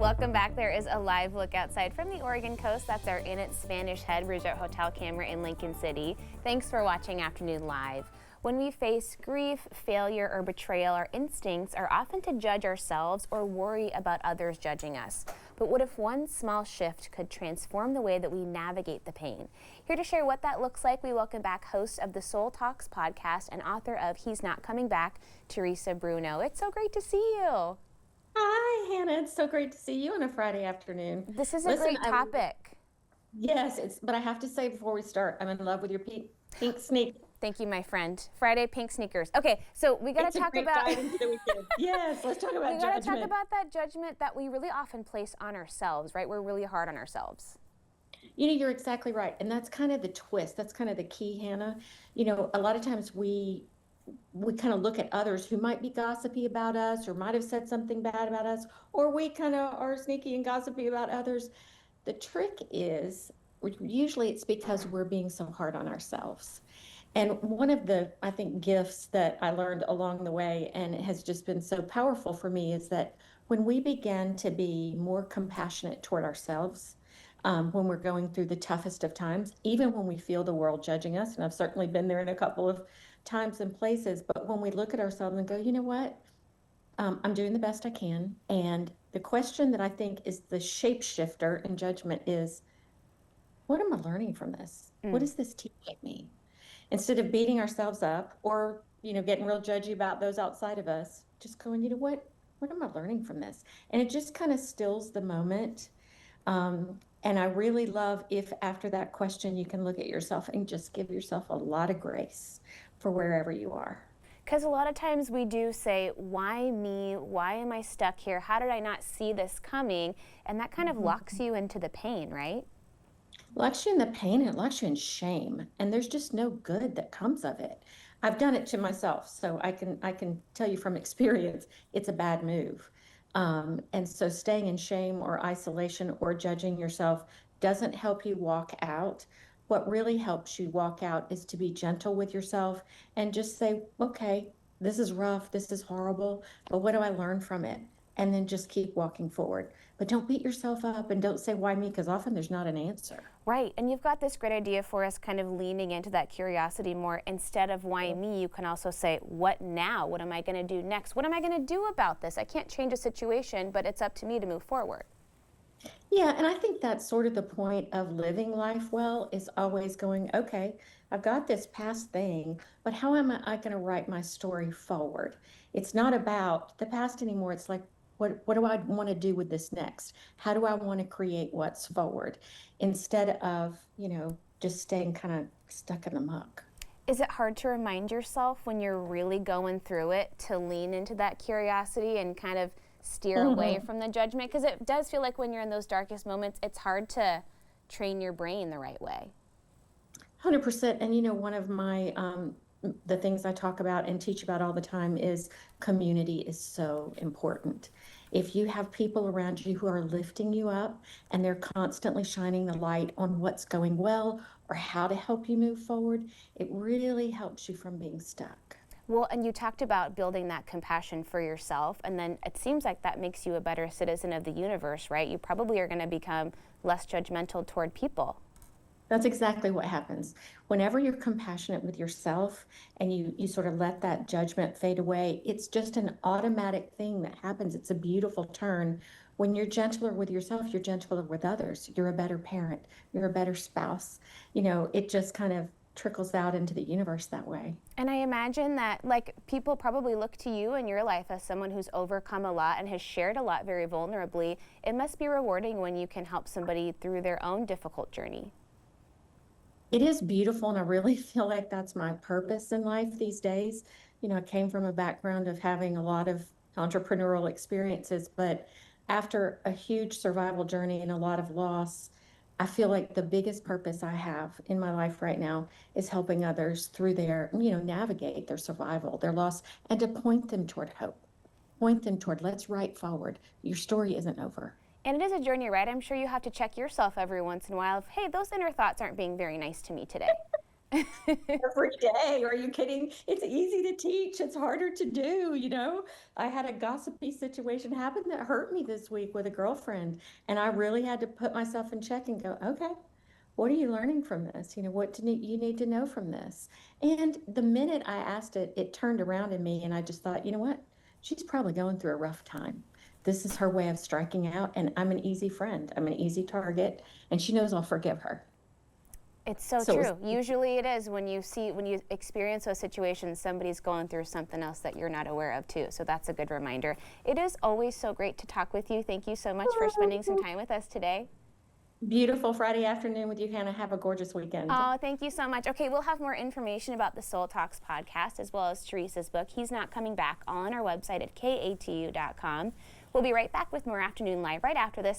Welcome back. There is a live look outside from the Oregon coast. That's our Inn at Spanish Head Resort Hotel camera in Lincoln City. Thanks for watching Afternoon Live. When we face grief, failure, or betrayal, our instincts are often to judge ourselves or worry about others judging us. But what if one small shift could transform the way that we navigate the pain? Here to share what that looks like, we welcome back host of the Soul Talks podcast and author of He's Not Coming Back, Theresa Bruno. It's so great to see you. Hi, Hannah. It's so great to see you on a Friday afternoon. This is a great topic. Yes, but I have to say before we start, I'm in love with your pink sneak. Thank you, my friend. Friday pink sneakers. Okay, so we got to talk about. Yes, let's talk about judgment. We got to talk about that judgment that we really often place on ourselves, right? We're really hard on ourselves. You know, you're exactly right, and that's kind of the twist. That's kind of the key, Hannah. You know, a lot of times we kind of look at others who might be gossipy about us or might have said something bad about us, or we kind of are sneaky and gossipy about others. The trick is usually it's because we're being so hard on ourselves. And one of the, I think, gifts that I learned along the way, and it has just been so powerful for me, is that when we begin to be more compassionate toward ourselves, when we're going through the toughest of times, even when we feel the world judging us, and I've certainly been there in a couple of times and places, but when we look at ourselves and go, you know what, I'm doing the best I can. And the question that I think is the shapeshifter in judgment is, what am I learning from this? What is this teaching me? Instead of beating ourselves up or, you know, getting real judgy about those outside of us, just going, you know, what am I learning from this? And it just kind of stills the moment. And I really love if after that question, you can look at yourself and just give yourself a lot of grace for wherever you are. Because a lot of times we do say, why me? Why am I stuck here? How did I not see this coming? And that kind of locks you into the pain, right? Locks you in the pain and it locks you in shame, and there's just no good that comes of it. I've done it to myself, so I can tell you from experience, it's a bad move. And so staying in shame or isolation or judging yourself doesn't help you walk out. What really helps you walk out is to be gentle with yourself and just say, okay, this is rough, this is horrible, but what do I learn from it? And then just keep walking forward. But don't beat yourself up and don't say, why me? Because often there's not an answer. Right. And you've got this great idea for us kind of leaning into that curiosity more. Instead of why me, you can also say, what now? What am I going to do next? What am I going to do about this? I can't change a situation, but it's up to me to move forward. Yeah, and I think that's sort of the point of living life well, is always going, okay, I've got this past thing, but how am I going to write my story forward? It's not about the past anymore. It's like, what do I want to do with this next? How do I want to create what's forward? Instead of, you know, just staying kind of stuck in the muck. Is it hard to remind yourself when you're really going through it to lean into that curiosity and kind of steer away from the judgment? Because it does feel like when you're in those darkest moments, it's hard to train your brain the right way. 100%. And, you know, one of my the things I talk about and teach about all the time is community is so important. If you have people around you who are lifting you up and they're constantly shining the light on what's going well or how to help you move forward, it really helps you from being stuck. Well, and you talked about building that compassion for yourself, and then it seems like that makes you a better citizen of the universe, right? You probably are going to become less judgmental toward people. That's exactly what happens. Whenever you're compassionate with yourself and you sort of let that judgment fade away, it's just an automatic thing that happens. It's a beautiful turn. When you're gentler with yourself, you're gentler with others. You're a better parent. You're a better spouse. You know, it just kind of trickles out into the universe that way. And I imagine that, like, people probably look to you in your life as someone who's overcome a lot and has shared a lot very vulnerably. It must be rewarding when you can help somebody through their own difficult journey. It is beautiful, and I really feel like that's my purpose in life these days. You know, I came from a background of having a lot of entrepreneurial experiences, but after a huge survival journey and a lot of loss, I feel like the biggest purpose I have in my life right now is helping others through their, you know, navigate their survival, their loss, and to point them toward hope, point them toward, let's write forward. Your story isn't over. And it is a journey, right? I'm sure you have to check yourself every once in a while of, hey, those inner thoughts aren't being very nice to me today. every day. Are you kidding? It's easy to teach. It's harder to do, you know? I had a gossipy situation happen that hurt me this week with a girlfriend, and I really had to put myself in check and go, okay, what are you learning from this? You know, what do you need to know from this? And the minute I asked it, it turned around in me, and I just thought, you know what? She's probably going through a rough time. This is her way of striking out, and I'm an easy friend. I'm an easy target, and she knows I'll forgive her. It's so So it was true. Usually it is when you experience those situations, somebody's going through something else that you're not aware of too. So that's a good reminder. It is always so great to talk with you. Thank you so much for spending some time with us today. beautiful Friday afternoon with you, Hannah. Have a gorgeous weekend. Oh, thank you so much. Okay, we'll have more information about the Soul Talks podcast as well as Theresa's book, He's Not Coming Back, all on our website at katu.com. We'll be right back with more Afternoon Live right after this.